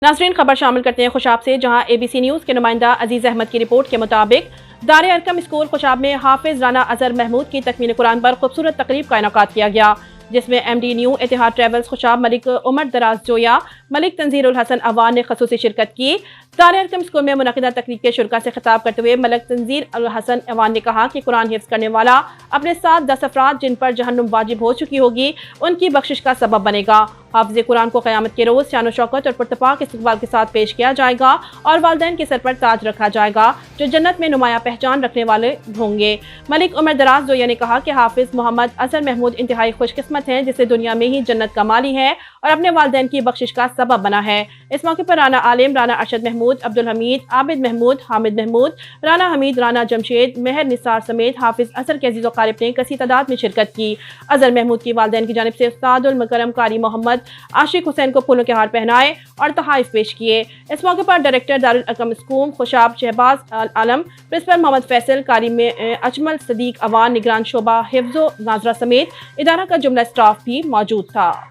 नाज़रीन खबर शामिल करते हैं खुशाब से, जहां ABC न्यूज़ के नुमाइंदा अजीज अहमद की रिपोर्ट के मुताबिक दार अरकम स्कूल खुशाब में हाफिज राना अजहर महमूद की तकमील कुरान पर खूबसूरत तकरीब का इनेकाद किया गया, जिसमें MD न्यू इतिहाद ट्रेवल्स खुशाब मलिक उमर दराज जोया मलिक तंजीर उल हसन अवान ने खसूसी शिरकत की। दार अरकम स्कूल में मुनक़िदा तकरीब के शुरका से खिताब करते हुए मलिक तंजीर उल हसन अवान ने कहा कि कुरान हिफ्ज़ करने वाला अपने साथ 10 अफराद जिन पर जहन्नुम वाजिब हो चुकी होगी उनकी बख्शिश का सबब बनेगा। हाफ़िज़ कुरान को क़यामत के रोज़ शान शौकत और पुरतपाक इस्तक़बाल के साथ पेश किया जाएगा और वालिदैन के सर पर ताज रखा जाएगा, जो जन्नत में नुमाया पहचान रखने वाले होंगे। मलिक उमर दराज जोया ने कहा कि हाफिज़ मोहम्मद अजहर महमूद इंतहाई खुशकिस्मत हैं, जिसे दुनिया में ही जन्नत का माली है और अपने वालिदैन की बख्शिश का सबब बना है। इस मौके पर राना आलिम, राना अरशद महमूद, अब्दुल हमीद, आबिद महमूद, हामिद महमूद, राना हमीद, राना जमशेद, मेहर निसार समेत हाफिज़ अजहर के अजीज़ व क़ारिब ने कसी तादाद में शिरकत की। अजहर महमूद की वालिदैन की जानिब से उस्तादुल मुकर्रम कारी मोहम्मद आशिक हुसैन को फूलों के हार पहनाए और तहाइफ पेश किए। इस मौके पर director Darul Arqam school Khushab Shahbaz Alam, principal Muhammad Faisal, Qari में अजमल सदीक अवान, निगरान शोबा हिफ्ज़ो नाजरा समेत इदारा का जुमला स्टाफ भी मौजूद था।